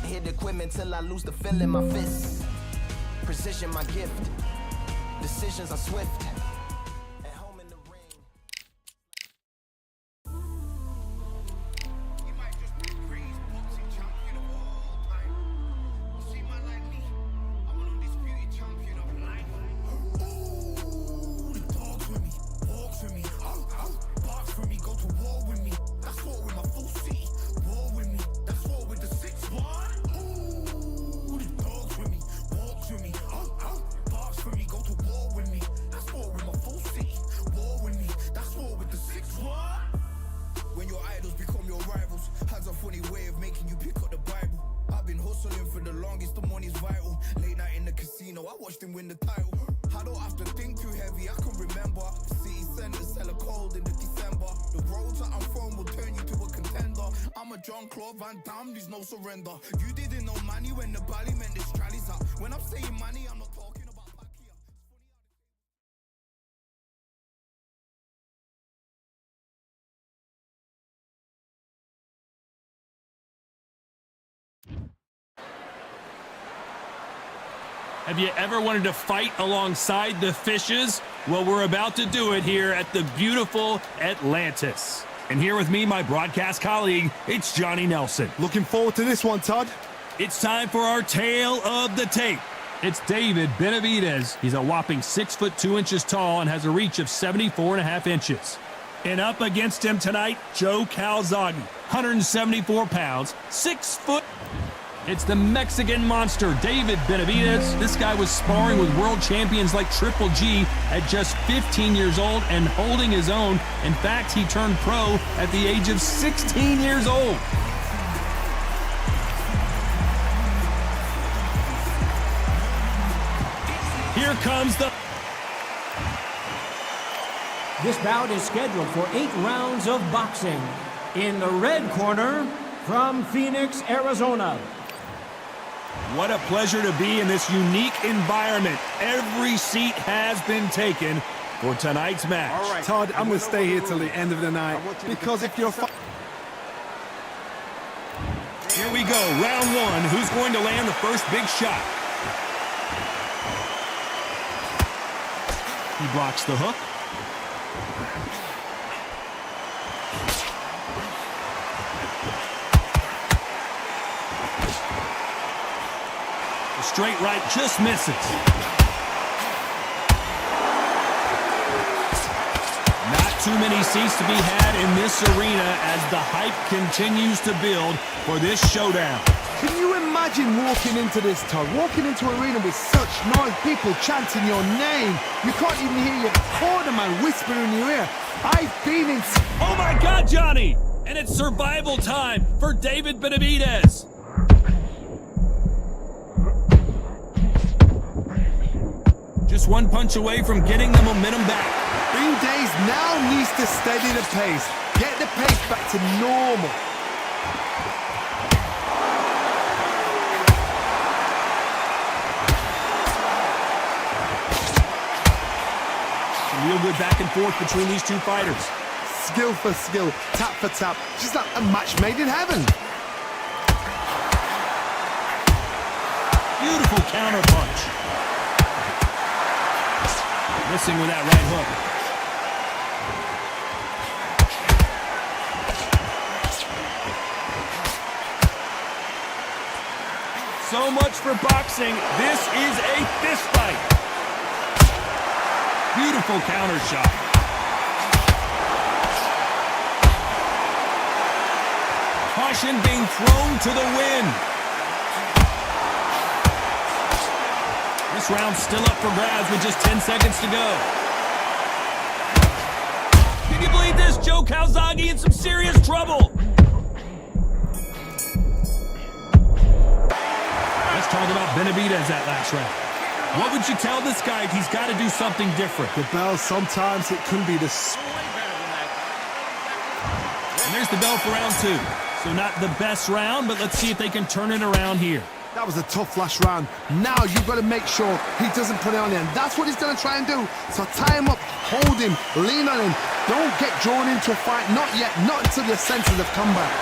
Hit equipment till I lose the feel in my fists. Precision my gift. Decisions are swift. At home in the ring. You might just be the greatest boxing champion of all time. You see, man like me, I'm an undisputed champion of life. Ooh, talk with me, walk with me, box for me, go to war with me. That's war with my full city. War with me, that's war with the 6-1. Ooh, talk with me, walk with me, box for me, go to war with me. That's war with my full city. War with me, that's war with the 6-1. When your idols become your rivals, has a funny way of making you pick up the Bible. I've been hustling for the longest, the money's vital. Late night in the casino, I watched him win the title. I don't have to think too heavy, I can remember. The city centers hella cold in the December. The roads that I'm from will turn you to a contender. I'm a John Claude Van Damme, there's no surrender. You didn't know money when the bally meant this trallies up. When I'm saying money, I'm not talking about Pakia. Have you ever wanted to fight alongside the fishes? Well, we're about to do it here at the beautiful Atlantis. And here with me, my broadcast colleague, it's Johnny Nelson. Looking forward to this one, Todd. It's time for our tale of the tape. It's David Benavidez. He's a whopping 6 foot 2 inches tall and has a reach of 74.5 inches. And up against him tonight, Joe Calzaghe, 174 pounds, 6 foot. It's the Mexican monster, David Benavidez. This guy was sparring with world champions like Triple G at just 15 years old and holding his own. In fact, he turned pro at the age of 16 years old. Here comes the... This bout is scheduled for 8 rounds of boxing. In the red corner, from Phoenix, Arizona. What a pleasure to be in this unique environment. Every seat has been taken for tonight's match. All right, Todd, I'm going to stay here till the end of the night because if you're... Here we go, round one. Who's going to land the first big shot? He blocks the hook. The straight right just misses. Not too many seats to be had in this arena as the hype continues to build for this showdown. Can you imagine walking into this, Todd? Walking into an arena with such noise, people chanting your name. You can't even hear your cornerman whispering in your ear. I've been in... Oh my God, Johnny! And it's survival time for David Benavidez. Just one punch away from getting the momentum back. Green Days now needs to steady the pace. Get the pace back to normal. Some real good back and forth between these two fighters. Skill for skill, tap for tap. Just like a match made in heaven. Beautiful counter punch. Missing with that right hook. So much for boxing. This is a fist fight. Beautiful counter shot. Caution being thrown to the wind. This round's still up for grabs with just 10 seconds to go. Can you believe this? Joe Calzaghe in some serious trouble. Let's talk about Benavidez that last round. What would you tell this guy if he's got to do something different? The bell, sometimes it can be the... And there's the bell for round two. So not the best round, but let's see if they can turn it around here. That was a tough last round. Now you've got to make sure he doesn't put it on the end. That's what he's going to try and do. So tie him up, hold him, lean on him. Don't get drawn into a fight. Not yet. Not until your senses have come back.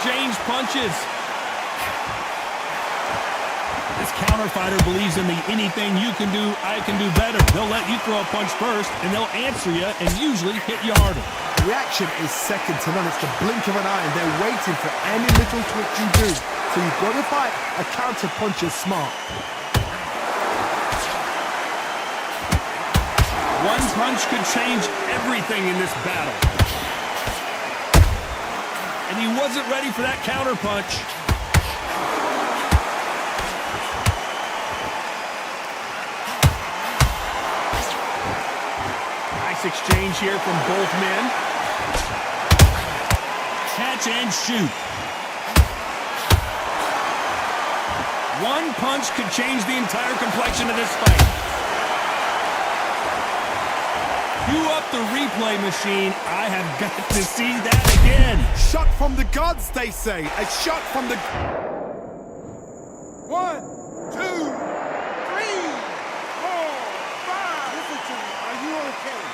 exchange punches. This counter fighter believes in the anything you can do, I can do better. They'll let you throw a punch first, and they'll answer you and usually hit you harder. Reaction is second to none. It's the blink of an eye, and they're waiting for any little twitch you do. So you've got to fight a counter puncher smart. One punch could change everything in this battle. And he wasn't ready for that counter punch. Nice exchange here from both men. Catch and shoot. One punch could change the entire complexion of this fight. Cue up the replay machine. I have got to see that again. Shot from the gods, they say. A shot from the... 1, 2, 3, 4, 5. Listen to me. Are you okay?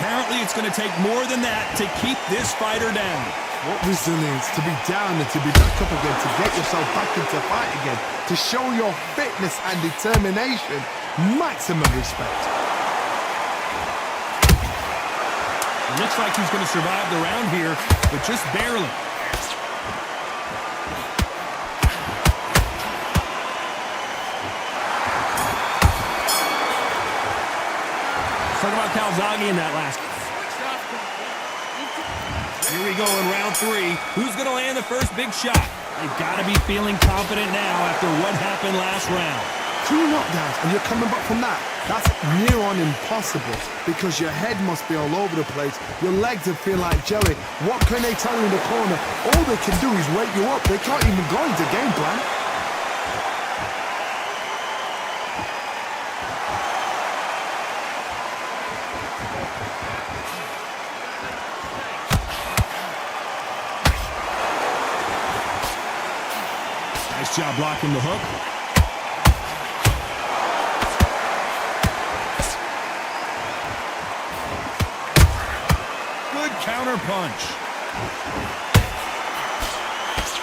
Apparently, it's going to take more than that to keep this fighter down. What resilience to be down and to be back up again, to get yourself back into fight again, to show your fitness and determination. Maximum respect. Looks like he's going to survive the round here, but just barely. Talk about Calzaghe in that last. Here we go in round 3. Who's going to land the first big shot? They've got to be feeling confident now after what happened last round. 2 knockdowns and you're coming back from that. That's near on impossible because your head must be all over the place. Your legs will feel like jelly. What can they tell you in the corner? All they can do is wake you up. They can't even go into game plan. Nice job blocking the hook. Good counter punch.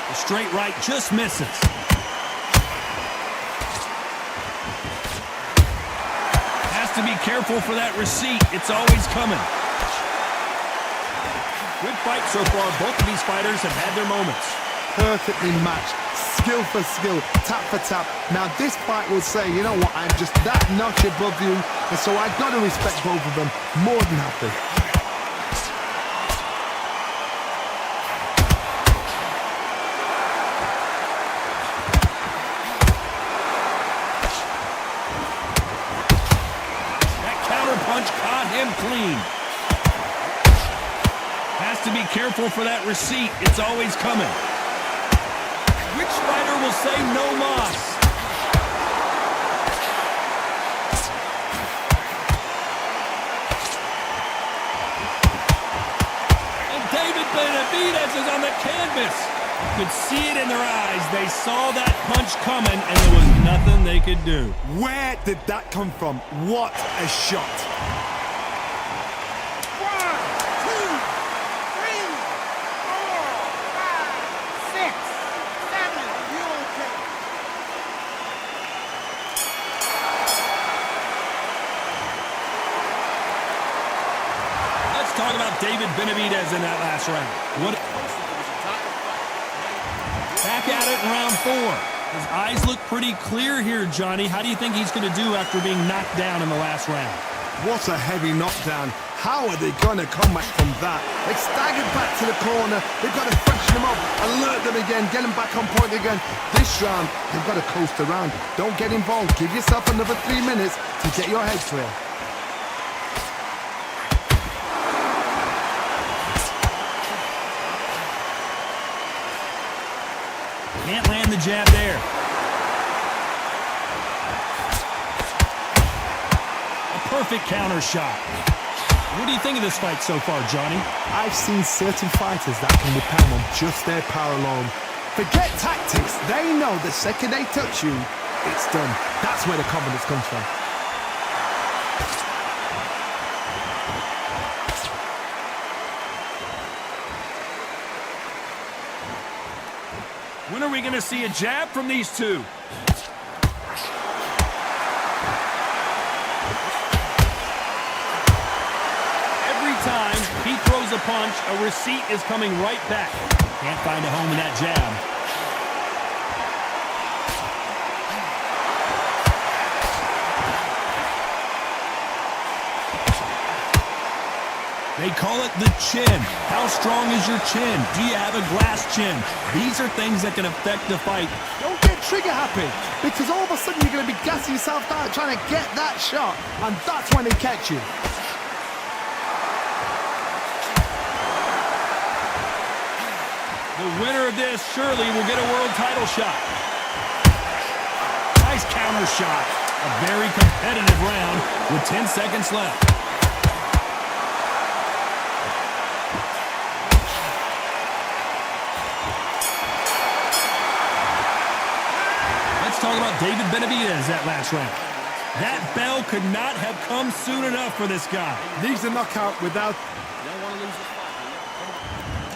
The straight right just misses. Has to be careful for that receipt. It's always coming. Good fight so far. Both of these fighters have had their moments. Perfectly matched. Skill for skill, tap for tap. Now this fight will say, you know what, I'm just that notch above you, and so I've got to respect both of them. More than happy. That counter punch caught him clean. Has to be careful for that receipt. It's always coming. Which fighter will say no mas? And David Benavidez is on the canvas. You could see it in their eyes. They saw that punch coming, and there was nothing they could do. Where did that come from? What a shot. 1, 2, 3, 4, 5, 6, 7. You okay? Talk about David Benavidez in that last round. Back at it in round 4. His eyes look pretty clear here, Johnny. How do you think he's going to do after being knocked down in the last round? What a heavy knockdown. How are they going to come back from that? They staggered back to the corner. They've got to freshen them up, alert them again, get them back on point again. This round, they've got to coast around. Don't get involved. Give yourself another 3 minutes to get your head clear. Can't land the jab there. A perfect counter shot. What do you think of this fight so far, Johnny? I've seen certain fighters that can depend on just their power alone. Forget tactics. They know the second they touch you, it's done. That's where the confidence comes from. When are we going to see a jab from these two? Every time he throws a punch, a receipt is coming right back. Can't find a home in that jab. They call it the chin. How strong is your chin? Do you have a glass chin? These are things that can affect the fight. Don't get trigger happy, because all of a sudden you're going to be gassing yourself out trying to get that shot, and that's when they catch you. The winner of this surely will get a world title shot. Nice counter shot. A very competitive round with 10 seconds left. Let's talk about David Benavidez that last round. That bell could not have come soon enough for this guy. Needs a knockout without...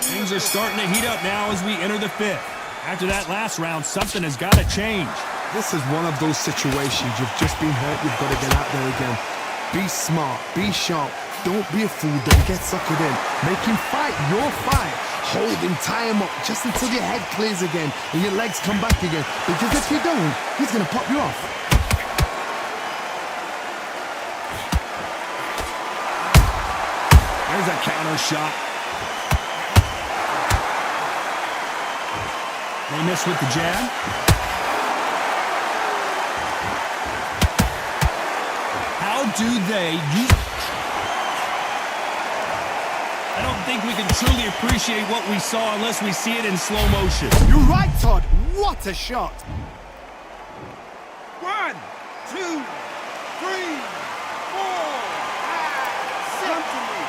Things are starting to heat up now as we enter the fifth. After that last round, something has got to change. This is one of those situations. You've just been hurt. You've got to get out there again. Be smart. Be sharp. Don't be a fool. Don't get suckered in. Make him fight your fight. Hold him, tie him up just until your head clears again and your legs come back again. Because if you don't, he's going to pop you off. There's a counter shot. They miss with the jab. How do they use... I don't think we can truly appreciate what we saw unless we see it in slow motion. You're right, Todd. What a shot. 1, 2, 3, 4, 5, 6. Come to me.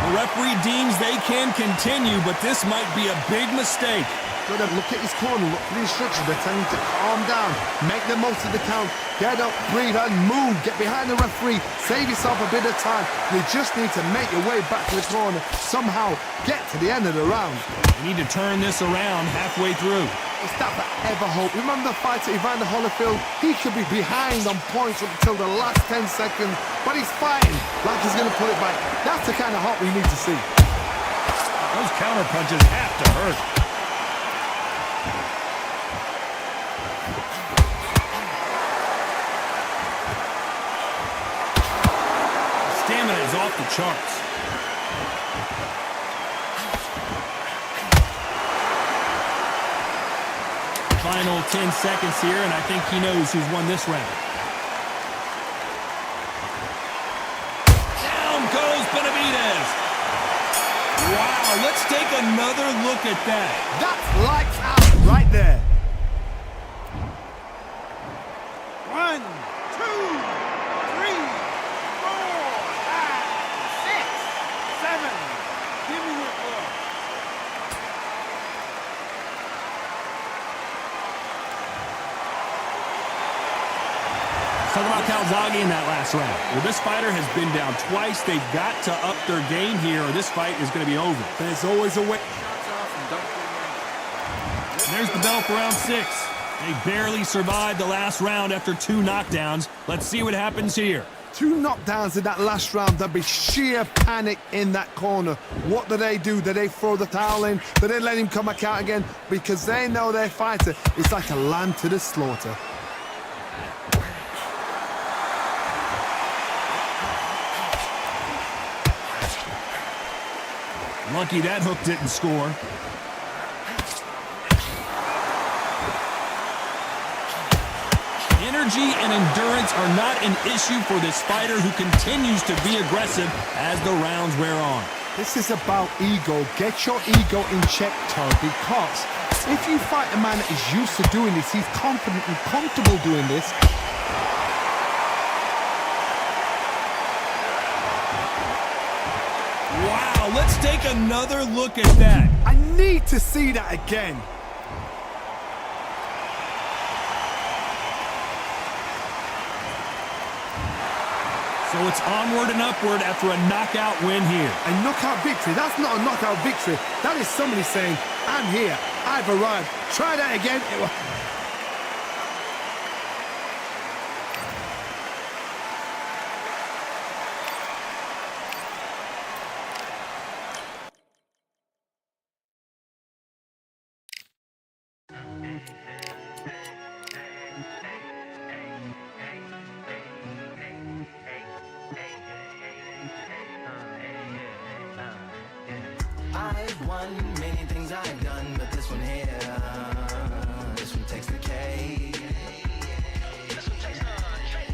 The referee deems they can continue, but this might be a big mistake. Look at his corner, look for the instructions. They're telling him to calm down, make the most of the count, get up, breathe, and move. Get behind the referee, save yourself a bit of time. You just need to make your way back to the corner, somehow get to the end of the round. We need to turn this around halfway through. It's that forever hope. Remember the fighter Evander Holyfield? He could be behind on points up until the last 10 seconds, but he's fighting like he's going to pull it back. That's the kind of hope we need to see. Those counter punches have to hurt. Stamina is off the charts. Final 10 seconds here, and I think he knows who's won this round. Down goes Benavidez. Wow, let's take another look at that. That's lights out right there. 1, 2, 3, 4, 5, 6, 7. Give me your blood. Let's talk about Calzaghe in that last round. Well, this fighter has been down twice. They've got to up their game here, or this fight is going to be over. There's always a way. And there's the bell for round 6. They barely survived the last round after 2 knockdowns. Let's see what happens here. 2 knockdowns in that last round. There'll be sheer panic in that corner. What do? Do they throw the towel in? Do they let him come back out again? Because they know their fighter is like a lamb to the slaughter. Lucky that hook didn't score. Energy and endurance are not an issue for this fighter who continues to be aggressive as the rounds wear on. This is about ego. Get your ego in check, Todd, because if you fight a man that is used to doing this, he's confident and comfortable doing this. Wow, let's take another look at that. I need to see that again. So it's onward and upward after a knockout win here. A knockout victory? That's not a knockout victory. That is somebody saying, I'm here, I've arrived. Try that again. I've won many things I've done, but this one here, this one takes the cake. This one takes the cake.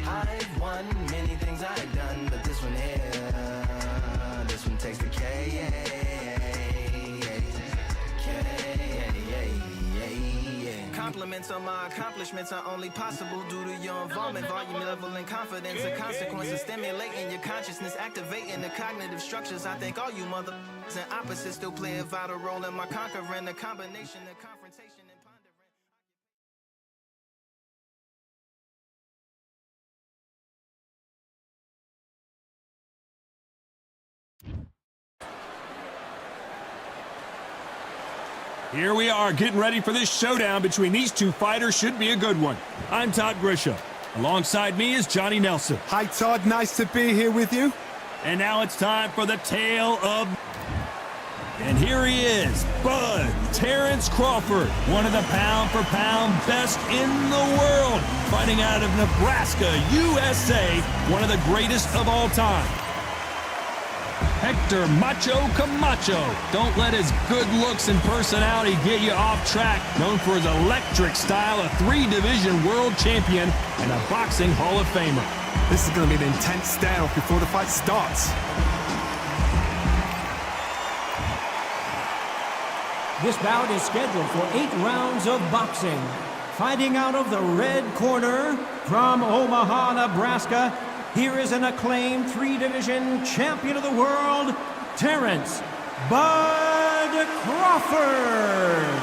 I've won many things I've done, but this one here, this one takes the cake. Compliments on my accomplishments are only possible due to your involvement, volume, level, and confidence. The consequences stimulating your consciousness, activating the cognitive structures. I think all you mother and opposites still play a vital role in my conquering. The combination of confrontation and pondering. Here we are, getting ready for this showdown between these two fighters. Should be a good one. I'm Todd Grisham. Alongside me is Johnny Nelson. Hi, Todd. Nice to be here with you. And now it's time for the tale of... And here he is, Bud Terrence Crawford, one of the pound-for-pound best in the world, fighting out of Nebraska, USA, one of the greatest of all time. Hector Macho Camacho. Don't let his good looks and personality get you off track. Known for his electric style, a 3-division world champion and a boxing Hall of Famer. This is going to be an intense standoff before the fight starts. This bout is scheduled for 8 rounds of boxing. Fighting out of the red corner from Omaha, Nebraska, here is an acclaimed 3-division champion of the world, Terrence Bud Crawford.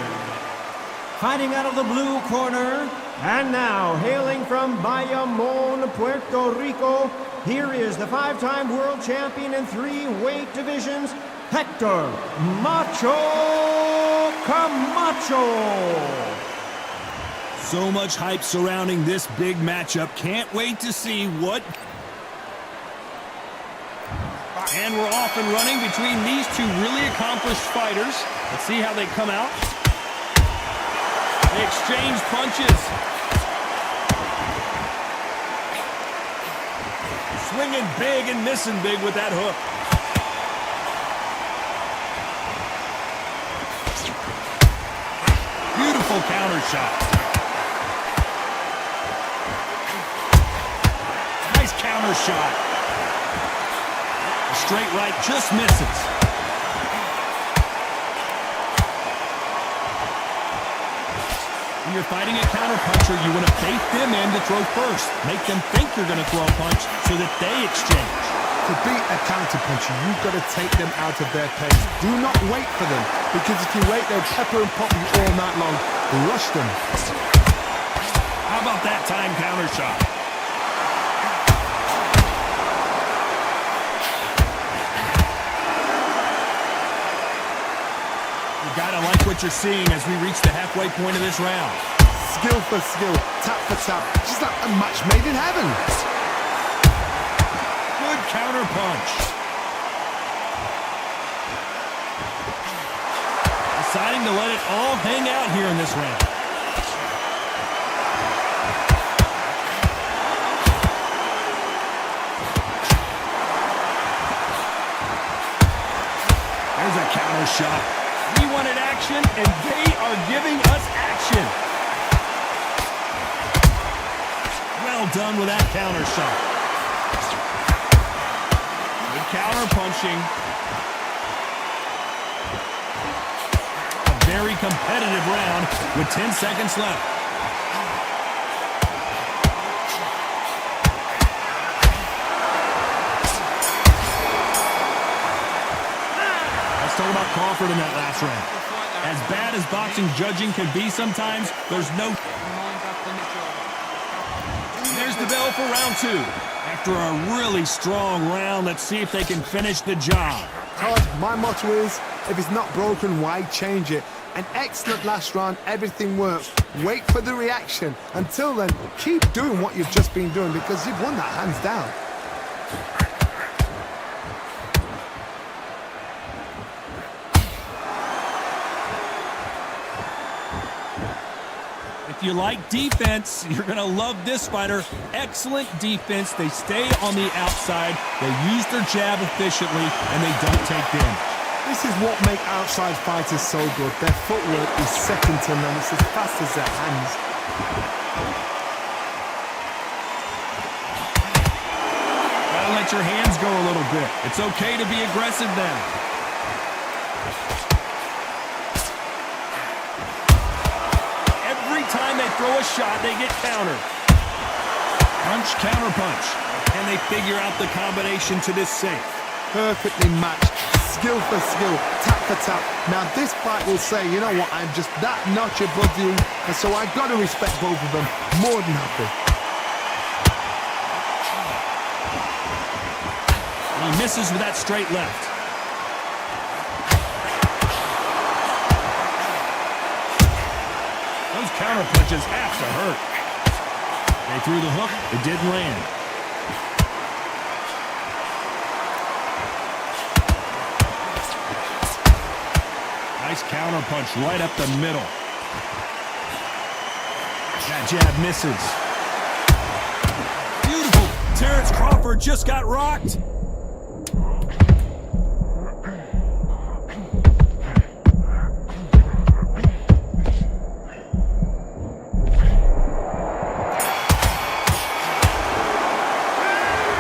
Fighting out of the blue corner, and now hailing from Bayamon, Puerto Rico, here is the 5-time world champion in 3 weight divisions, Hector Macho Camacho. So much hype surrounding this big matchup. Can't wait to see what... And we're off and running between these two really accomplished fighters. Let's see how they come out. They exchange punches. Swinging big and missing big with that hook. Beautiful counter shot. Nice counter shot. A straight right just misses. When you're fighting a counterpuncher, you want to bait them in to throw first. Make them think you're going to throw a punch so that they exchange. To beat a counterpuncher, you've got to take them out of their pace. Do not wait for them, because if you wait, they'll pepper and pop you all night long. Rush them. How about that time counter shot? You gotta like what you're seeing as we reach the halfway point of this round. Skill for skill, tap for tap. Just like a match made in heaven. Good counter punch. Deciding to let it all hang out here in this round. There's a counter shot. We wanted action, and they are giving us action. Well done with that counter shot. Good counter punching. A very competitive round with 10 seconds left. Let's talk about Crawford in that last round. As bad as boxing judging can be sometimes, there's no... There's the bell for round 2. After a really strong round, let's see if they can finish the job. Todd, my motto is, if it's not broken, why change it? An excellent last round, everything works. Wait for the reaction. Until then, keep doing what you've just been doing because you've won that hands down. If you like defense, you're going to love this fighter. Excellent defense. They stay on the outside. They use their jab efficiently, and they don't take damage. This is what makes outside fighters so good. Their footwork is second to none. It's as fast as their hands. Gotta let your hands go a little bit. It's okay to be aggressive now. Every time they throw a shot, they get countered. Punch, counter punch. And they figure out the combination to this safe. Perfectly matched. Skill for skill, tap for tap. Now this fight will say, you know what, I'm just that notch above you, and so I got to respect both of them. More than happy. And he misses with that straight left. Those counter punches have to hurt. They threw the hook, it didn't land. Nice counter punch right up the middle. That jab misses. Beautiful. Terrence Crawford just got rocked.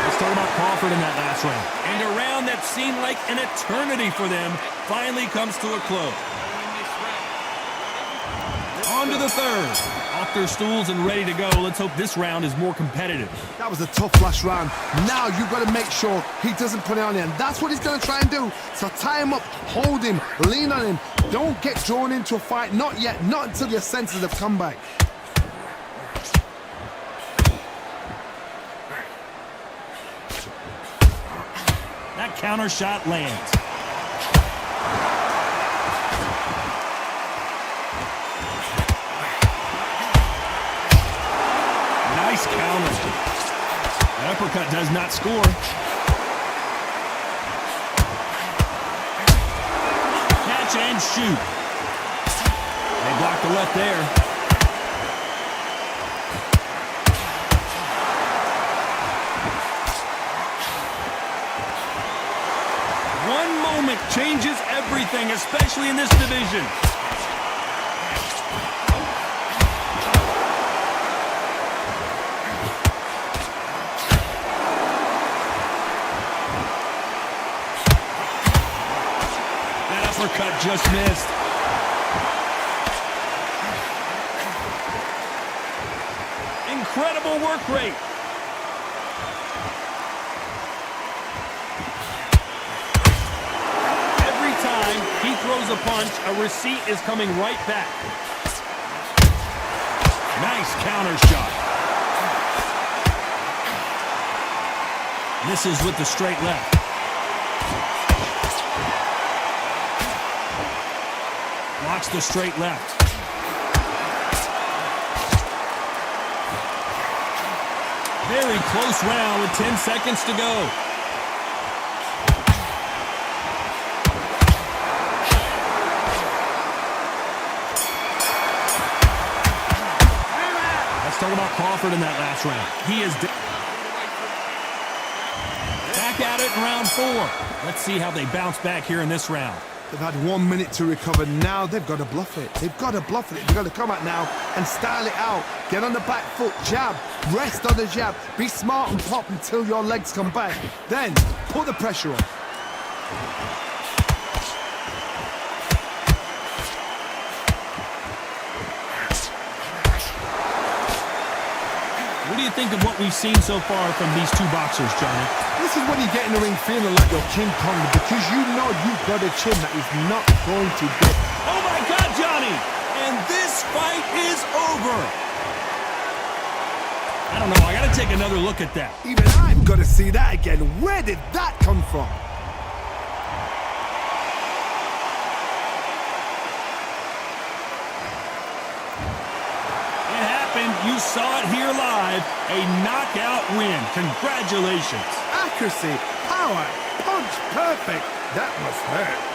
Let's talk about Crawford in that last round. And a round that seemed like an eternity for them finally comes to a close. On to the third. Off their stools and ready to go. Let's hope this round is more competitive. That was a tough last round. Now you've got to make sure he doesn't put it on you, and that's what he's going to try and do. So tie him up, hold him, lean on him. Don't get drawn into a fight. Not yet. Not until your senses have come back. That counter shot lands. Nice counter. That uppercut does not score. Catch and shoot. They block the left there. One moment changes everything, especially in this division. Uppercut just missed. Incredible work rate. Every time he throws a punch, a receipt is coming right back. Nice counter shot. Misses with the straight left. Blocks the straight left. Very close round with 10 seconds to go. Let's talk about Crawford in that last round. He is back at it in round 4. Let's see how they bounce back here in this round. They've had 1 minute to recover. Now they've got to bluff it. They've got to bluff it. They've got to come out now and style it out. Get on the back foot, jab, rest on the jab. Be smart and pop until your legs come back. Then put the pressure on. What do you think of what we've seen so far from these two boxers, Johnny? This is when you get in the ring feeling like you're King Kong because you know you've got a chin that is not going to get. Oh my God, Johnny! And this fight is over! I don't know. I got to take another look at that. Even I've got to see that again. Where did that come from? It happened. You saw it here live. A knockout win. Congratulations. Accuracy, power, punch, perfect. That must hurt.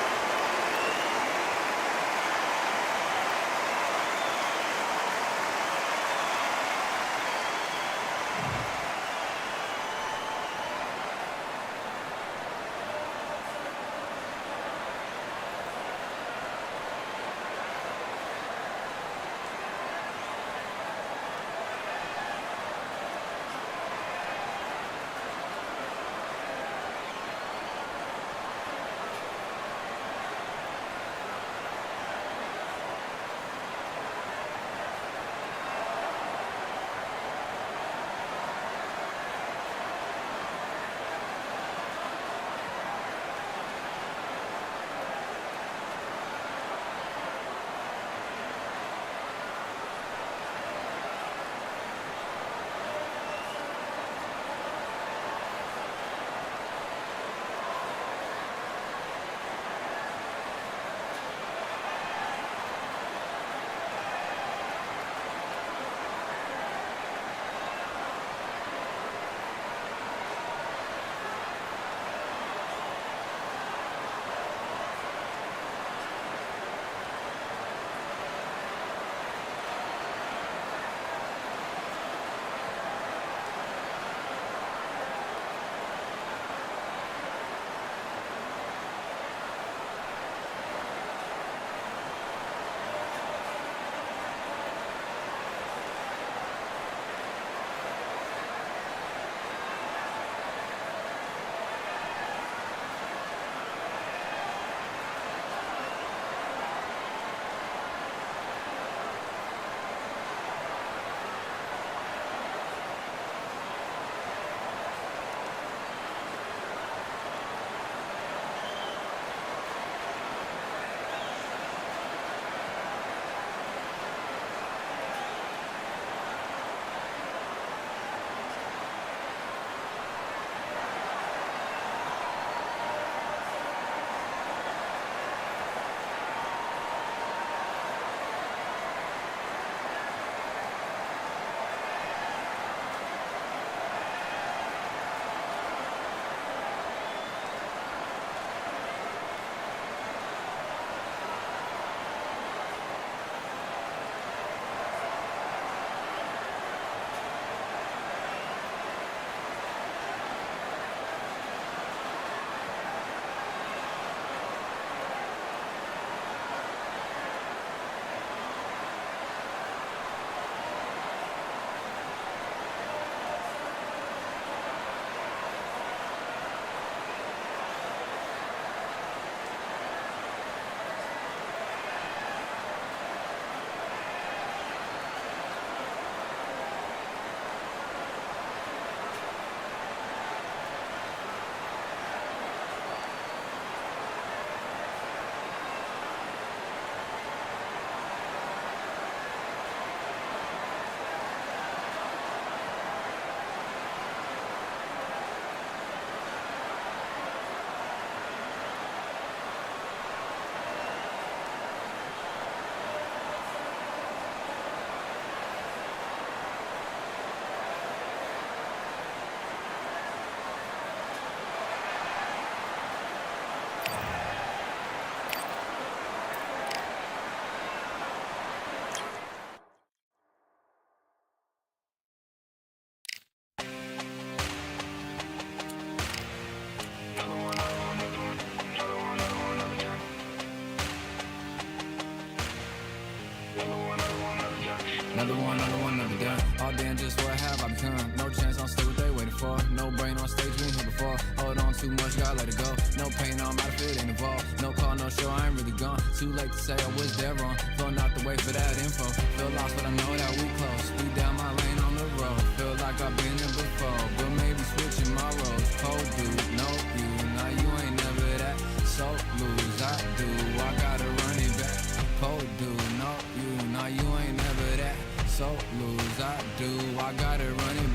Another gun. All damn, just what have I become? No chance, I'll stay what they waiting for. No brain on stage, been here before. Hold on too much, gotta let it go. No pain, I'm out of it, ain't involved. No call, no show, I ain't really gone. Too late to say I was dead wrong. Flown out the way for that info. Feel lost, but I know that we close. Speed down my lane on the road. Feel like I've been there before, but maybe switching my roles. Cold dude, no you. Now you ain't never that. So lose, I do. I gotta run it back. Cold dude, no you. Now you ain't never that. So lose, I do. I gotta run it back.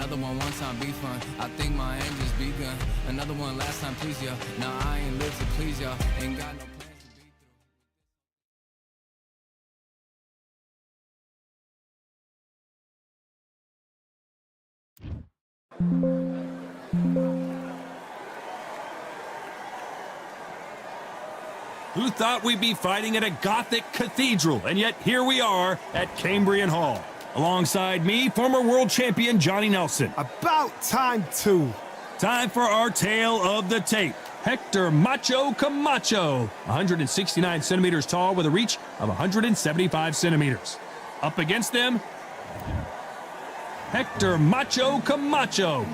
Another one time be fun. I think my aim just begun. Another one last time, please, y'all. Nah, I ain't lived to please y'all. Ain't got no plans to be Who thought we'd be fighting at a Gothic cathedral? And yet here we are at Cambrian Hall. Alongside me, former world champion Johnny Nelson. About time too. Time for our tale of the tape. Hector Macho Camacho, 169 centimeters tall with a reach of 175 centimeters. Up against them, Hector Macho Camacho,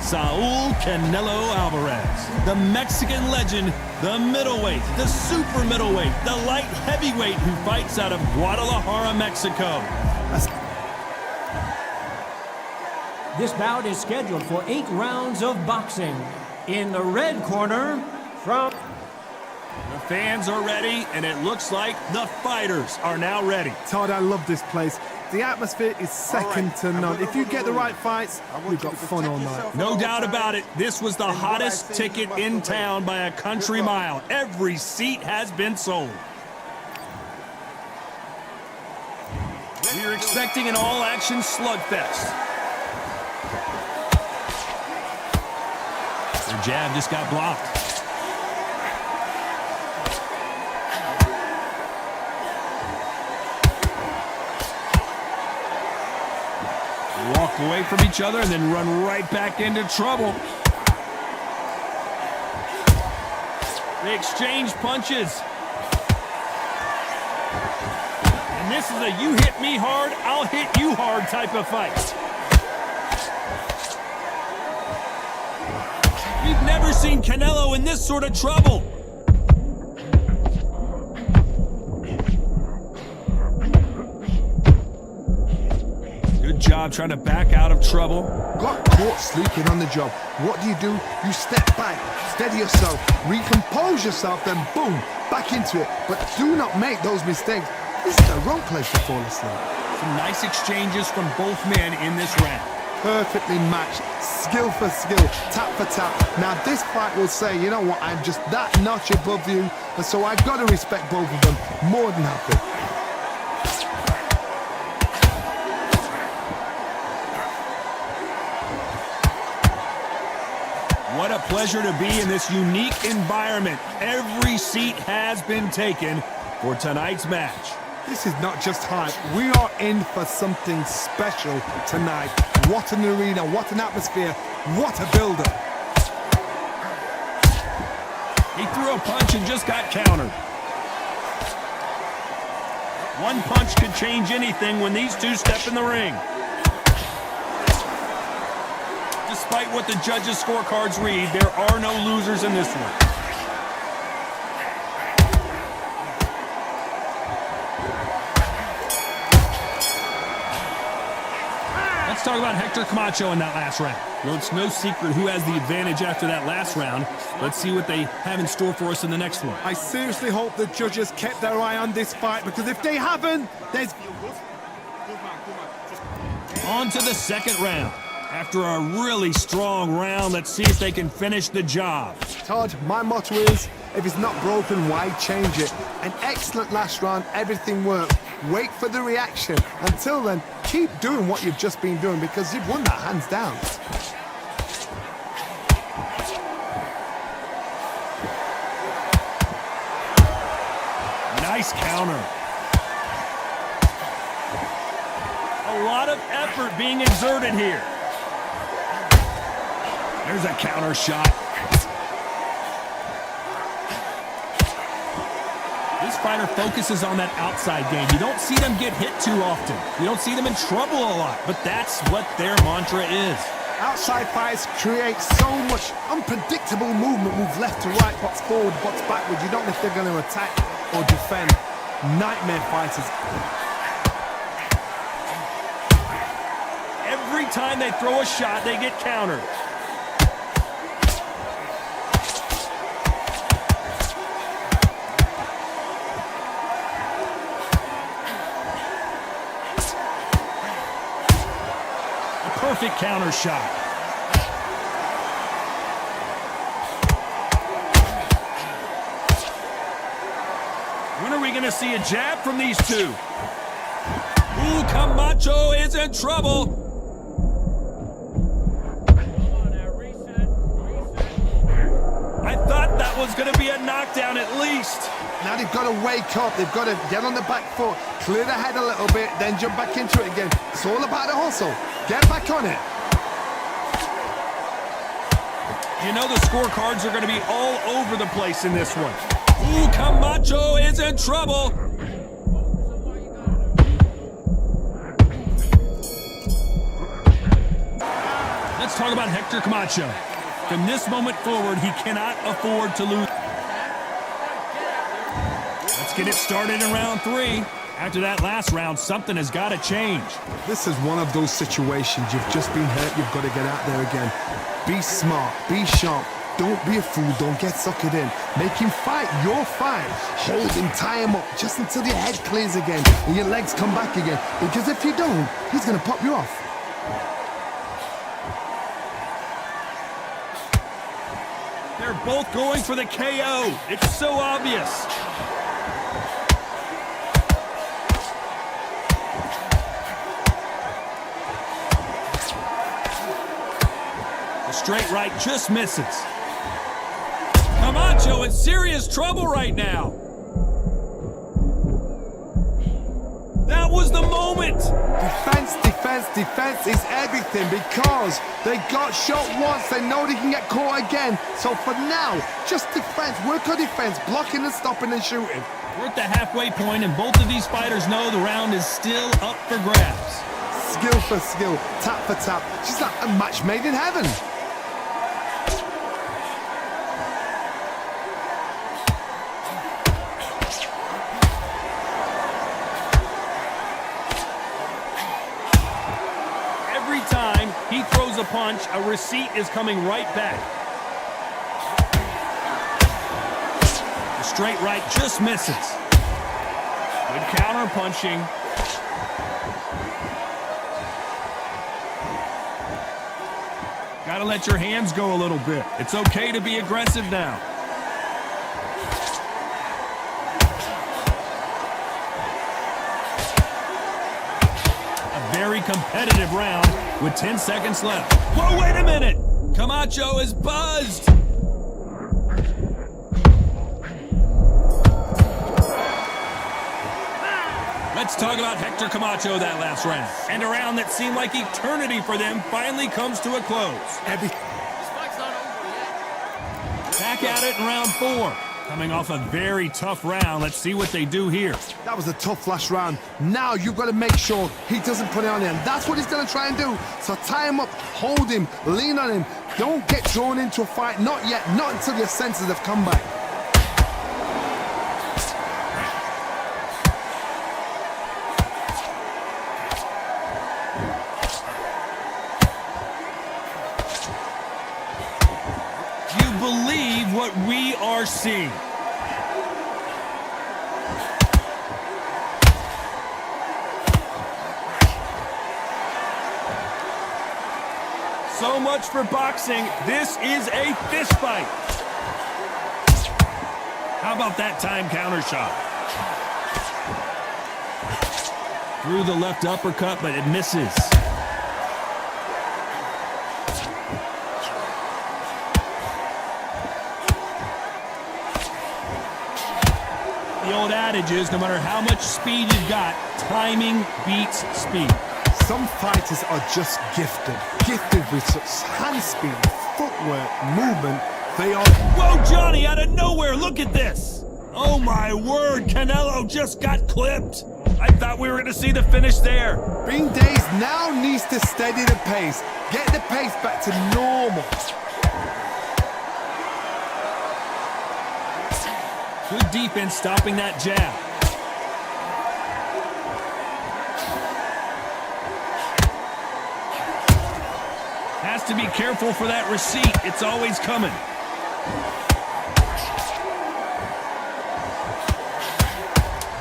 Saul Canelo Alvarez, the Mexican legend, the middleweight, the super middleweight, the light heavyweight who fights out of Guadalajara, Mexico. This bout is scheduled for 8 rounds of boxing. In the red corner, from... The fans are ready, and it looks like the fighters are now ready. Todd, I love this place. The atmosphere is second to none. If you get the right fights, we've got fun all night. No doubt about it. This was the hottest ticket in town by a country mile. Every seat has been sold. We're expecting an all-action slugfest. Their jab just got blocked. Walk away from each other and then run right back into trouble. They exchange punches. And this is a you hit me hard, I'll hit you hard type of fight. We've never seen Canelo in this sort of trouble. Good job trying to back out of trouble. Got caught sleeping on the job. What do? You step back, steady yourself, recompose yourself, then boom, back into it. But do not make those mistakes. This is the wrong place to fall asleep. Some nice exchanges from both men in this round. Perfectly matched, skill for skill, tap for tap. Now this fight will say, you know what, I'm just that notch above you, and so I've got to respect both of them more than happy. What a pleasure to be in this unique environment. Every seat has been taken for tonight's match. This is not just hype. We are in for something special tonight. What an arena, what an atmosphere, what a build-up. He threw a punch and just got countered. One punch could change anything when these two step in the ring. Despite what the judges' scorecards read, there are no losers in this one. Let's talk about Hector Camacho in that last round. Well, it's no secret who has the advantage after that last round. Let's see what they have in store for us in the next one. I seriously hope the judges kept their eye on this fight, because if they haven't, there's... On to the second round. After a really strong round, let's see if they can finish the job. Todd, my motto is, if it's not broken, why change it? An excellent last round, everything worked. Wait for the reaction. Until then, keep doing what you've just been doing, because you've won that hands down. Nice counter. A lot of effort being exerted here. There's a counter shot. This fighter focuses on that outside game. You don't see them get hit too often. You don't see them in trouble a lot, but that's what their mantra is. Outside fights create so much unpredictable movement. Move left to right, box forward, box backwards. You don't know if they're going to attack or defend. Nightmare fighters. Every time they throw a shot, they get countered. perfect counter shot. When are we going to see a jab from these two? Ooh, Camacho is in trouble. I thought that was going to be a knockdown at least. Now they've got to wake up. They've got to get on the back foot, clear the head a little bit, then jump back into it again. It's all about the hustle. Get back on it. You know the scorecards are going to be all over the place in this one. Ooh, Camacho is in trouble. Let's talk about Hector Camacho. From this moment forward, he cannot afford to lose. Let's get it started in round 3. After that last round, something has got to change. This is one of those situations. You've just been hurt. You've got to get out there again. Be smart. Be sharp. Don't be a fool. Don't get suckered in. Make him fight your fight. Hold him, tie him up, just until your head clears again and your legs come back again. Because if you don't, he's going to pop you off. They're both going for the KO. It's so obvious. The straight right just misses. Camacho in serious trouble right now. That was the moment. Defense, defense, defense is everything because they got shot once. They know they can get caught again. So for now, just defense. Work on defense, blocking and stopping and shooting. We're at the halfway point, and both of these fighters know the round is still up for grabs. Skill for skill, tap for tap. Just like a match made in heaven. Every time he throws a punch, a receipt is coming right back. The straight right just misses. Good counter punching. Gotta let your hands go a little bit. It's okay to be aggressive now. A very competitive round with 10 seconds left. Whoa, wait a minute! Camacho is buzzed! Let's talk about Hector Camacho that last round. And a round that seemed like eternity for them finally comes to a close. Back at it in round 4. Coming off a very tough round. Let's see what they do here. That was a tough last round. Now you've got to make sure he doesn't put it on him. That's what he's going to try and do. So tie him up, hold him, lean on him. Don't get drawn into a fight. Not yet. Not until your senses have come back. Believe what we are seeing. So much for boxing. This is a fist fight. How about that time counter shot? Through the left uppercut, but it misses. The old adage is, no matter how much speed you've got, timing beats speed. Some fighters are just gifted with such hand speed, footwork, movement. They are... Whoa, Johnny, out of nowhere, look at this. Oh my word, Canelo just got clipped. I thought we were going to see the finish there. Bean Days now needs to steady the pace, get the pace back to normal. Good defense stopping that jab. Has to be careful for that receipt. It's always coming.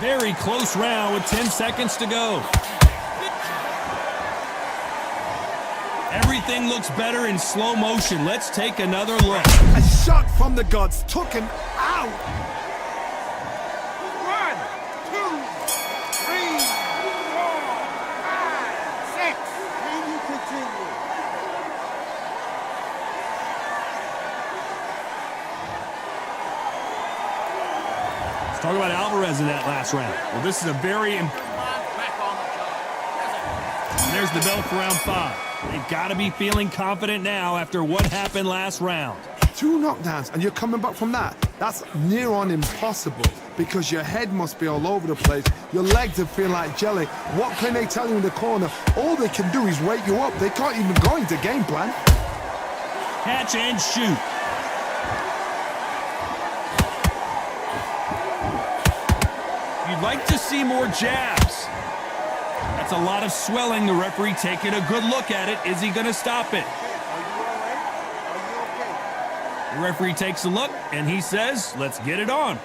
Very close round with 10 seconds to go. Everything looks better in slow motion. Let's take another look. A shot from the gods took him out. 1, 2, 3, 4, 5, 6. Can you continue? Let's talk about Alvarez in that last round. Well, this is a very important. There's the bell for round 5. They've got to be feeling confident now after what happened last round. 2 knockdowns and you're coming back from that. That's near on impossible because your head must be all over the place. Your legs will feel like jelly. What can they tell you in the corner? All they can do is wake you up. They can't even go into game plan. Catch and shoot. You'd like to see more jabs. That's a lot of swelling. The referee taking a good look at it. Is he going to stop it? The referee takes a look, and he says, let's get it on.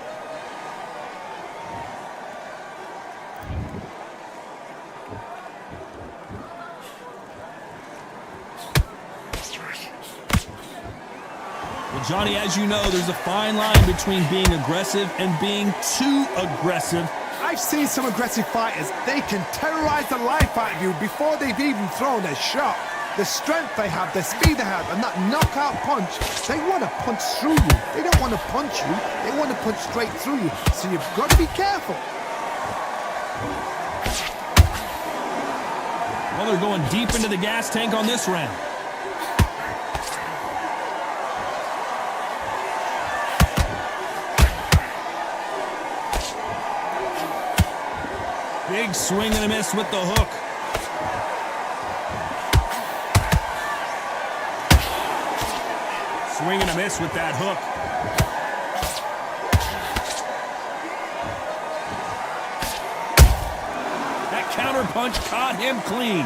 Well, Johnny, as you know, there's a fine line between being aggressive and being too aggressive. I've seen some aggressive fighters. They can terrorize the life out of you before they've even thrown a shot. The strength they have, the speed they have, and that knockout punch, they want to punch through you. They don't want to punch you. They want to punch straight through you. So you've got to be careful. Well, they're going deep into the gas tank on this round. Big swing and a miss with the hook. Swing and a miss with that hook. That counter punch caught him clean.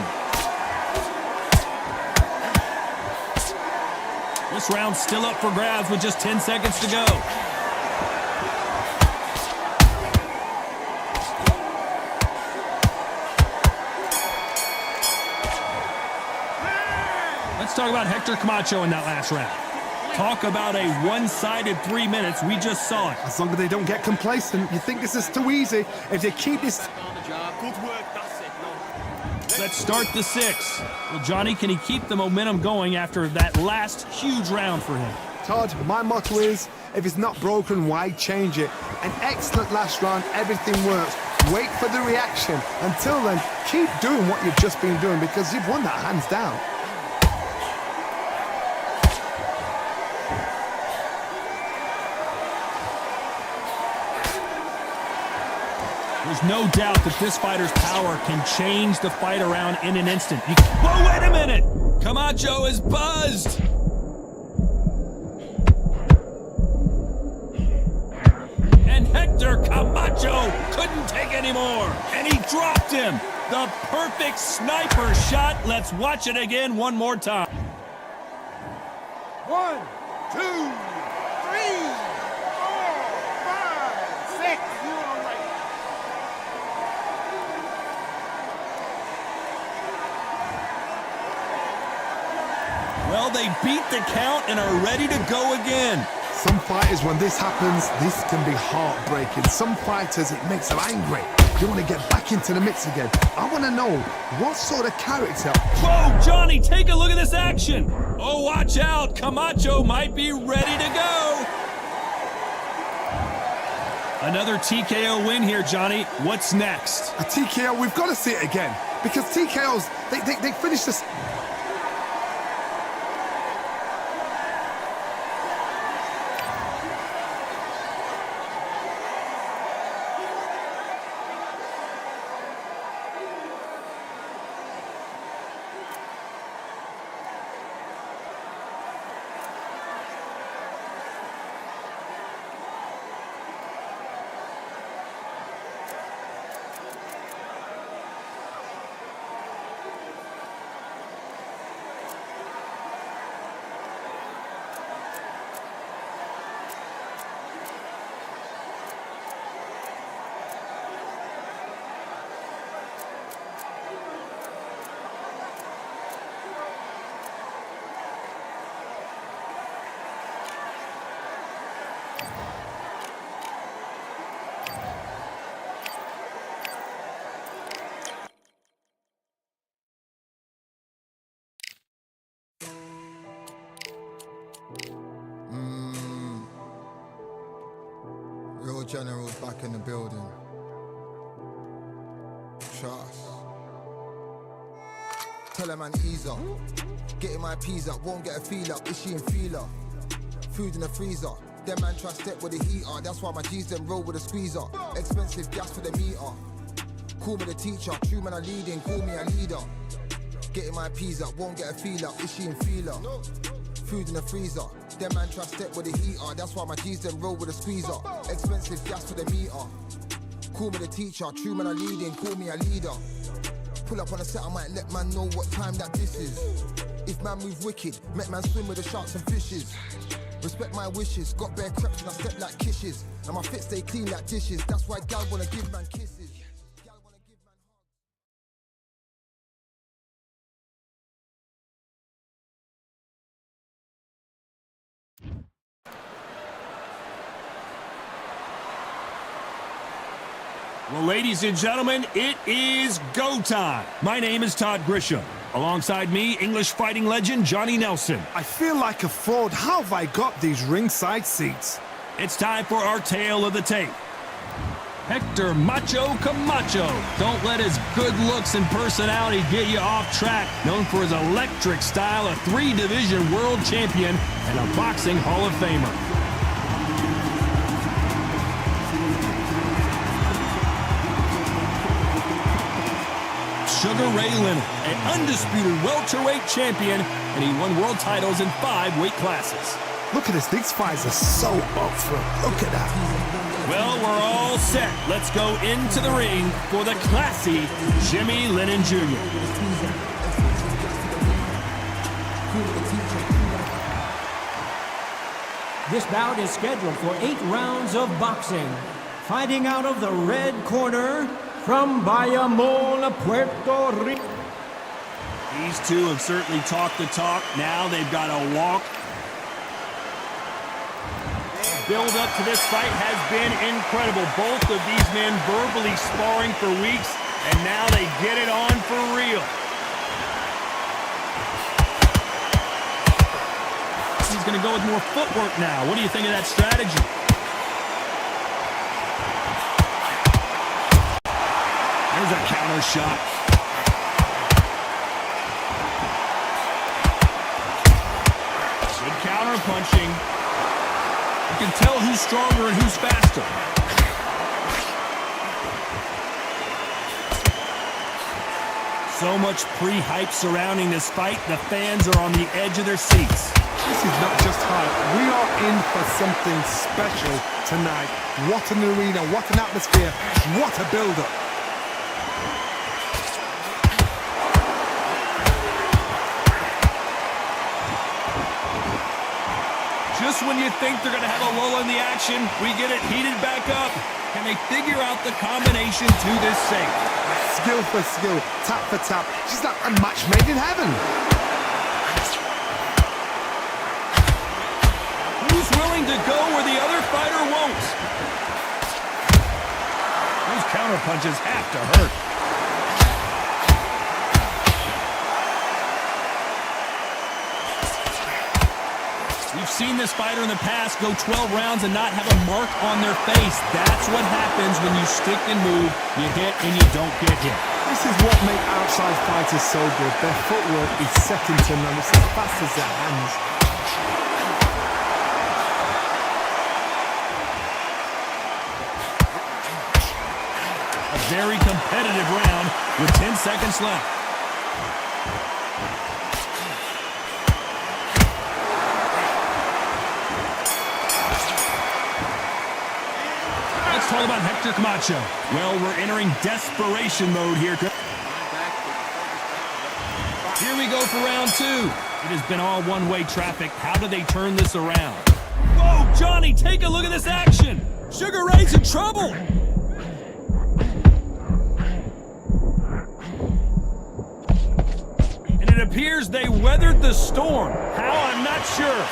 This round's still up for grabs with just 10 seconds to go. Let's talk about Hector Camacho in that last round. Talk about a one-sided 3 minutes. We just saw it. As long as they don't get complacent, you think this is too easy. If they keep this... Good work, that's it. Let's start the 6. Well, Johnny, can he keep the momentum going after that last huge round for him? Todd, my motto is, if it's not broken, why change it? An excellent last round, everything works. Wait for the reaction. Until then, keep doing what you've just been doing because you've won that hands down. There's no doubt that this fighter's power can change the fight around in an instant. Whoa, wait a minute! Camacho is buzzed! And Hector Camacho couldn't take any more, and he dropped him. The perfect sniper shot. Let's watch it again one more time. 1, 2, 3, 4, 5, 6. You all right? Well, they beat the count and are ready to go again. Some fighters, when this happens, this can be heartbreaking. Some fighters, it makes them angry. You want to get back into the mix again. I want to know what sort of character. Whoa, Johnny, take a look at this action. Oh, watch out. Camacho might be ready to go. Another TKO win here, Johnny. What's next? A TKO, we've got to see it again. Because TKOs, they finish this. General's back in the building. Trust. Tell her man ease up. Getting my peas up, won't get a feel up. Is she in feeler? Food in the freezer. Them man try step with the heater. That's why my G's them roll with a squeezer. Expensive gas for the meter. Call me the teacher. True man I leading, call me a leader. Getting my peas up, won't get a feel up. Is she in feeler? Food in the freezer. Them man try step with the heater. That's why my G's them roll with a squeezer. Expensive gas for the meter. Call me the teacher. True man I leading, call me a leader. Pull up on a set, I might let man know what time that this is. If man move wicked, make man swim with the sharks and fishes. Respect my wishes, got bare creps and I step like kisses. And my fit stay clean like dishes. That's why gal wanna give man kisses. Gal wanna give man Well, ladies and gentlemen, it is go time. My name is Todd Grisham. Alongside me, English fighting legend Johnny Nelson. I feel like a fraud. How have I got these ringside seats? It's time for our tale of the tape. Hector Macho Camacho. Don't let his good looks and personality get you off track. Known for his electric style, a 3-division world champion, and a boxing Hall of Famer. Sugar Ray Leonard, an undisputed welterweight champion, and he won world titles in 5 weight classes. Look at this, these fights are so up front. Look at that. Well, we're all set. Let's go into the ring for the classy Jimmy Lennon Jr. This bout is scheduled for 8 rounds of boxing. Fighting out of the red corner, from Bayamon, Puerto Rico. These two have certainly talked the talk. Now they've got to walk. Build up to this fight has been incredible. Both of these men verbally sparring for weeks, and now they get it on for real. He's going to go with more footwork now. What do you think of that strategy? There's a counter shot. Good counter punching. You can tell who's stronger and who's faster. So much pre-hype surrounding this fight. The fans are on the edge of their seats. This is not just hype. We are in for something special tonight. What an arena, what an atmosphere, what a build-up. Just when you think they're going to have a lull in the action, we get it heated back up. Can they figure out the combination to this safe? Skill for skill, tap for tap. She's like a match made in heaven. Who's willing to go where the other fighter won't? Those counter punches have to hurt. We've seen this fighter in the past go 12 rounds and not have a mark on their face. That's what happens when you stick and move. You hit and you don't get hit. This is what makes outside fighters so good. Their footwork is second to none. It's as fast as their hands. A very competitive round with 10 seconds left. Let's talk about Hector Camacho. Well, we're entering desperation mode here. Here we go for round 2. It has been all one-way traffic. How do they turn this around? Whoa, Johnny, take a look at this action. Sugar Ray's in trouble. And it appears they weathered the storm. How? I'm not sure.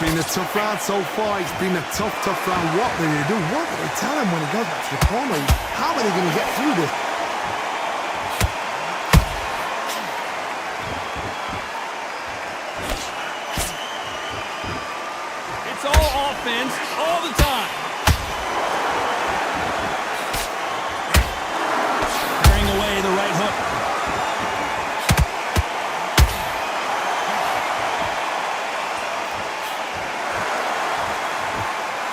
It's been a tough round so far. It's been a tough round. What do they do? What do they tell him when he goes back to the corner? How are they going to get through this? It's all offense all the time.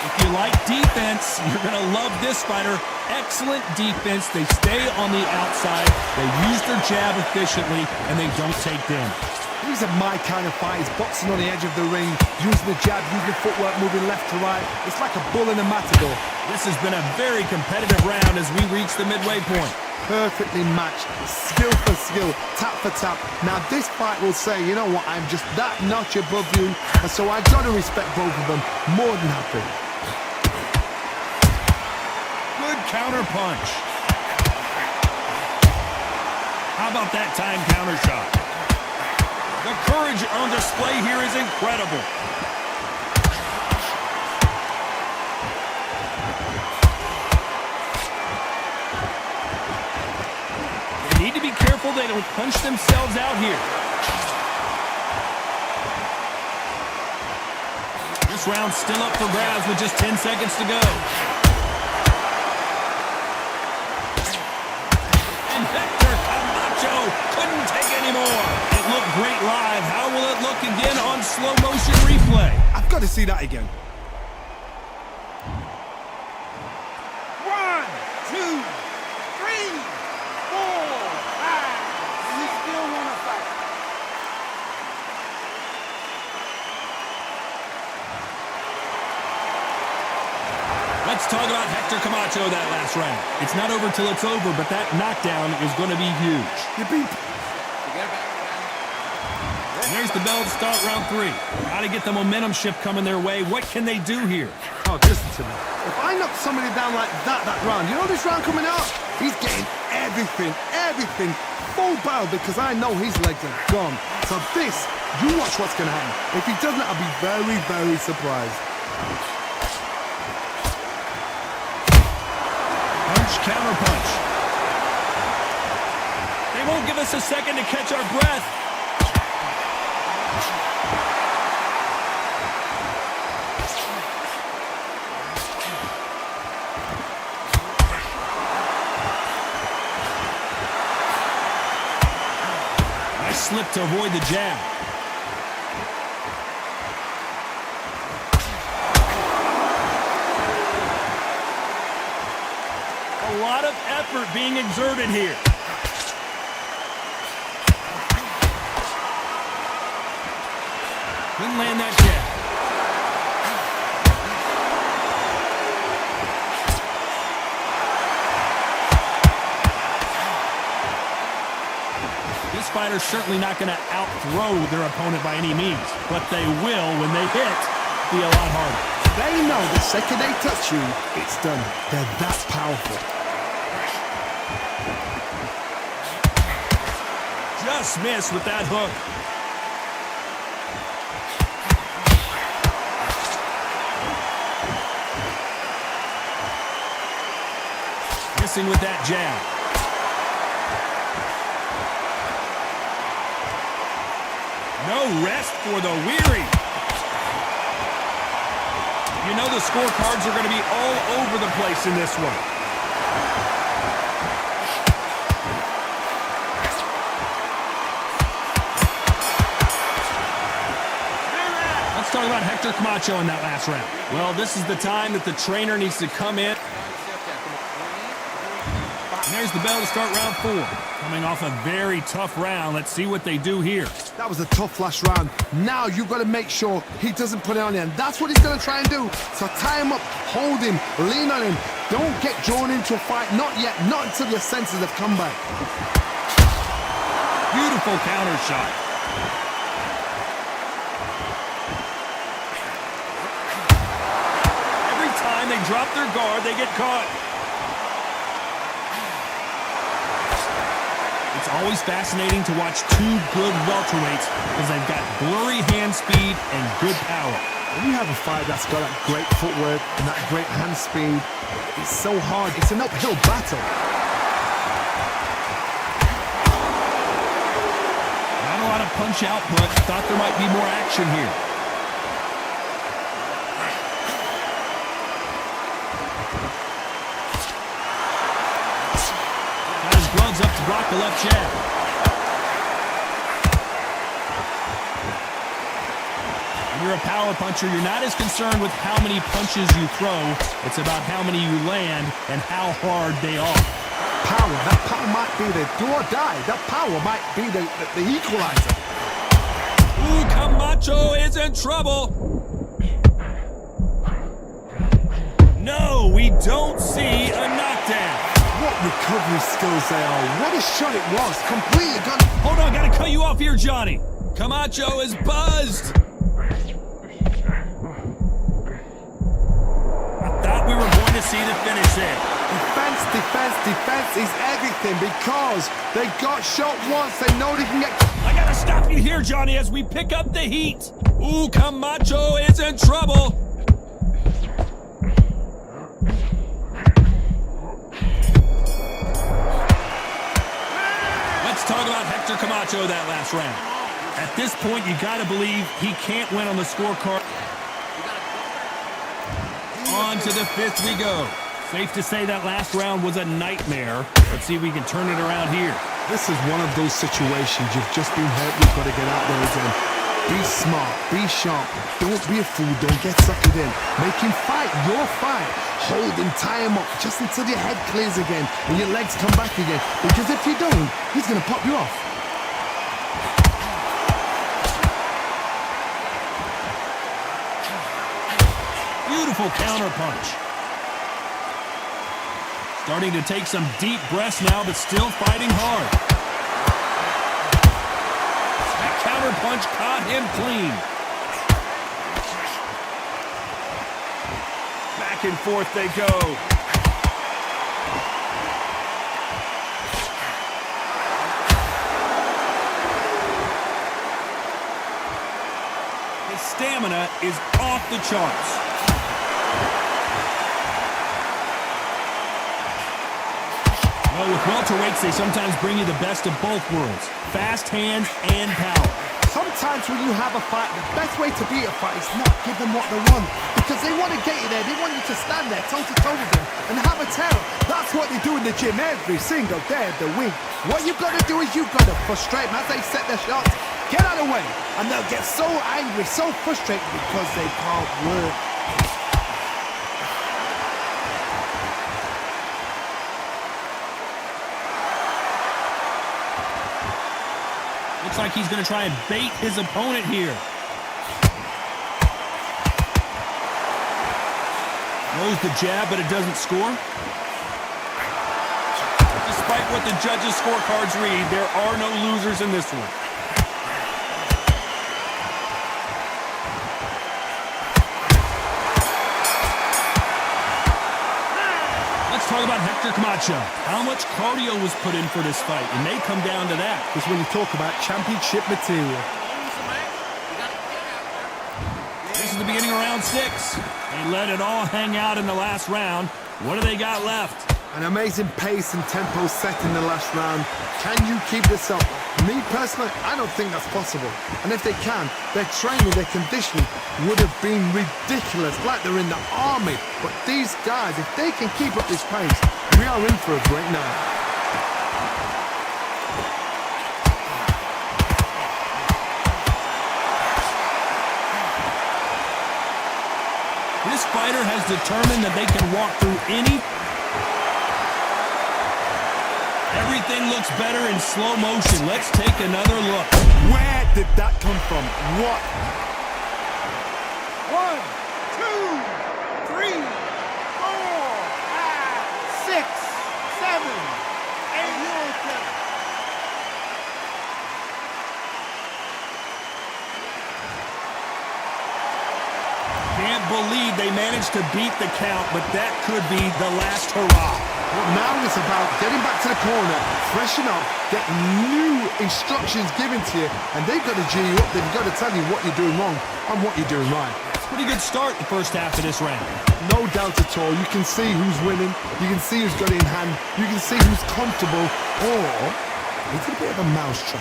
If you like defense, you're going to love this fighter. Excellent defense. They stay on the outside. They use their jab efficiently, and they don't take damage. These are my kind of fights, boxing on the edge of the ring, using the jab, using footwork, moving left to right. It's like a bull in a matador. This has been a very competitive round as we reach the midway point. Perfectly matched, skill for skill, tap for tap. Now this fight will say, you know what, I'm just that notch above you, and so I've got to respect both of them. More than happy. Good counter punch. How about that time counter shot? The courage on display here is incredible. They need to be careful they don't punch themselves out here. This round's still up for grabs with just 10 seconds to go. And Hector Camacho couldn't take any more. It looked great live. How will it look again on slow motion replay? I've got to see that again. 1, 2, 3, 4, 5. You still want to fight? Let's talk about Hector Camacho that last round. It's not over till it's over, but that knockdown is going to be huge. You've been... And there's the bell to start round 3. Got to get the momentum shift coming their way. What can they do here? Oh, listen to me. If I knock somebody down like that round, you know this round coming up? He's getting everything, full barrel, because I know his legs are gone. So this, you watch what's going to happen. If he doesn't, I'll be very, very surprised. Punch, counter punch. They won't give us a second to catch our breath. Nice slip to avoid the jab. A lot of effort being exerted here. Couldn't land that jab. This fighter's certainly not going to out-throw their opponent by any means, but they will, when they hit, be a lot harder. They know the second they touch you, it's done. They're that powerful. Just missed with that hook. Missing with that jab. No rest for the weary. You know the scorecards are going to be all over the place in this one. Let's talk about Hector Camacho in that last round. Well, this is the time that the trainer needs to come in. And there's the bell to start round 4. Coming off a very tough round. Let's see what they do here. That was a tough last round. Now you've got to make sure he doesn't put it on you, and that's what he's going to try and do. So tie him up, hold him, lean on him. Don't get drawn into a fight. Not yet. Not until your senses have come back. Beautiful counter shot. Every time they drop their guard, they get caught. It's always fascinating to watch two good welterweights because they've got blurry hand speed and good power. When you have a fight that's got that great footwork and that great hand speed, it's so hard. It's an uphill battle. Not a lot of punch output. Thought there might be more action here. Gloves up to block the left jab. And you're a power puncher, you're not as concerned with how many punches you throw. It's about how many you land and how hard they are. Power, that power might be the do or die. That power might be the equalizer. Ooh, Camacho is in trouble. No, we don't see a knockdown. What recovery skills they are. What a shot it was. Completely gone. Hold on, gotta cut you off here, Johnny. Camacho is buzzed. I thought we were going to see the finish there. Defense, defense, defense is everything because they got shot once. They know they can get... I gotta stop you here, Johnny, as we pick up the heat. Ooh, Camacho is in trouble. Let's talk about Hector Camacho that last round. At this point, you gotta believe he can't win on the scorecard. On to the fifth we go. Safe to say that last round was a nightmare. Let's see if we can turn it around here. This is one of those situations. You've just been hurt. You've got to get out there again. Be smart. Be sharp. Don't be a fool. Don't get suckered in. Make him fight your fight. Hold him, tie him up just until your head clears again and your legs come back again. Because if you don't, he's going to pop you off. Beautiful counter punch. Starting to take some deep breaths now, but still fighting hard. That counter punch caught him clean. Back and forth they go. His stamina is off the charts. Well, with welterweights, they sometimes bring you the best of both worlds. Fast hands and power. Sometimes when you have a fight, the best way to beat a fight is not give them what they want. Because they want to get you there. They want you to stand there toe-to-toe with them and have a terror. That's what they do in the gym every single day of the week. What you've got to do is you've got to frustrate them as they set their shots. Get out of the way. And they'll get so angry, so frustrated because they can't work. Looks like he's going to try and bait his opponent here. Throws the jab, but it doesn't score. Despite what the judges' scorecards read, there are no losers in this one. Let's talk about Hector Camacho. How much cardio was put in for this fight? It may come down to that. Because when you talk about championship material. This is the beginning of round 6. They let it all hang out in the last round. What do they got left? An amazing pace and tempo set in the last round. Can you keep this up? Me personally, I don't think that's possible. And if they can, their training, their conditioning would have been ridiculous, like they're in the army. But these guys, if they can keep up this pace, we are in for a great night. This fighter has determined that they can walk through any... Everything looks better in slow motion. Let's take another look. Where did that come from? What? 1, 2, 3, 4, 5, 6, 7, 8. Can't believe they managed to beat the count, but that could be the last hurrah. Well, now it's about getting back to the corner, freshen up, get new instructions given to you, and they've got to G you up. They've got to tell you what you're doing wrong and what you're doing right. Pretty good start the first half of this round. No doubt at all. You can see who's winning. You can see who's got it in hand. You can see who's comfortable. Or it's a bit of a mousetrap.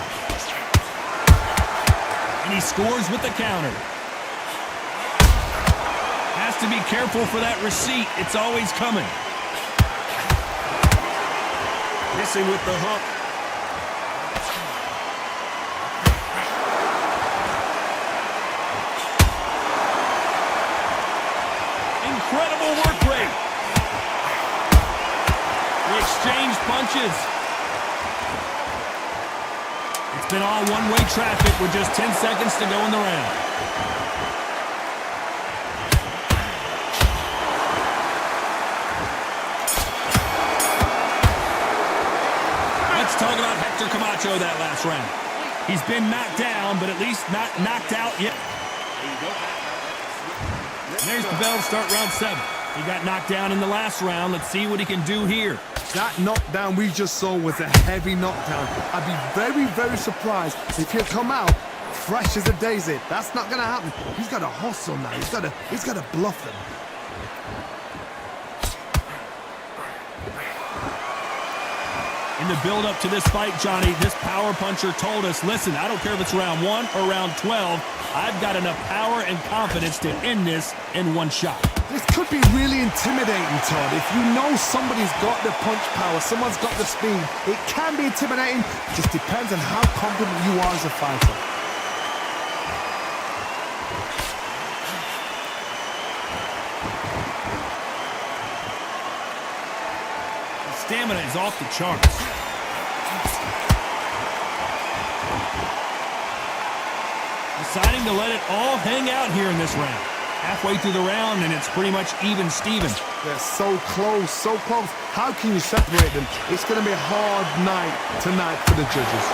And he scores with the counter. Has to be careful for that receipt. It's always coming. Missing with the hook. exchanged punches. It's been all one-way traffic with just 10 seconds to go in the round. Let's talk about Hector Camacho that last round. He's been knocked down, but at least not knocked out yet. There's the bell to start round 7. He got knocked down in the last round. Let's see what he can do here. That knockdown we just saw was a heavy knockdown. I'd be very, very surprised if he'll come out fresh as a daisy. That's not going to happen. He's got to hustle now. He's got to bluff them. In the build-up to this fight, Johnny, this power puncher told us, listen, I don't care if it's round 1 or round 12, I've got enough power and confidence to end this in one shot. This could be really intimidating, Todd. If you know somebody's got the punch power, someone's got the speed, it can be intimidating. Just depends on how confident you are as a fighter. Stamina is off the charts. Deciding to let it all hang out here in this round. Halfway through the round, and it's pretty much even Steven. They're so close, so close. How can you separate them? It's going to be a hard night tonight for the judges.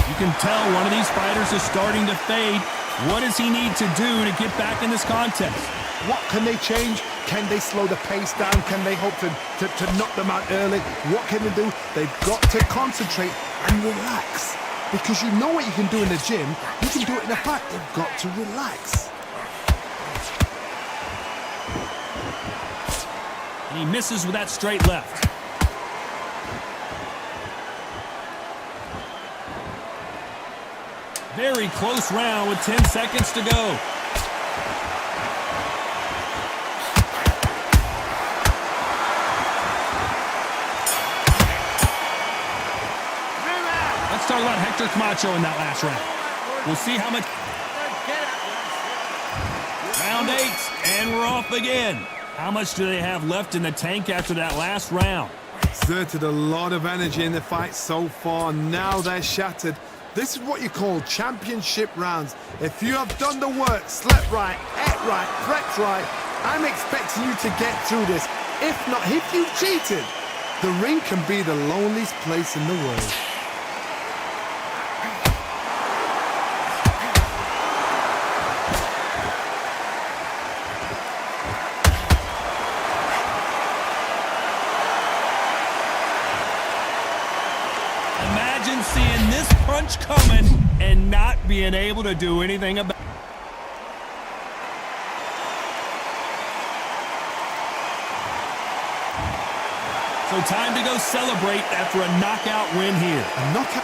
You can tell one of these fighters is starting to fade. What does he need to do to get back in this contest? What can they change? Can they slow the pace down? Can they hope to knock them out early? What can they do? They've got to concentrate and relax. Because you know what you can do in the gym, you can do it in the fight. They've got to relax. And he misses with that straight left. Very close round with 10 seconds to go. Let's talk about Hector Camacho in that last round. We'll see how much... Round 8, and we're off again. How much do they have left in the tank after that last round? Exerted a lot of energy in the fight so far. Now they're shattered. This is what you call championship rounds. If you have done the work, slept right, ate right, prepped right, I'm expecting you to get through this. If not, if you've cheated, the ring can be the loneliest place in the world. Imagine seeing this punch coming and not being able to do anything about it. So time to go celebrate after a knockout win here. A knockout?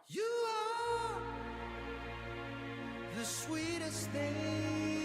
You are the sweetest thing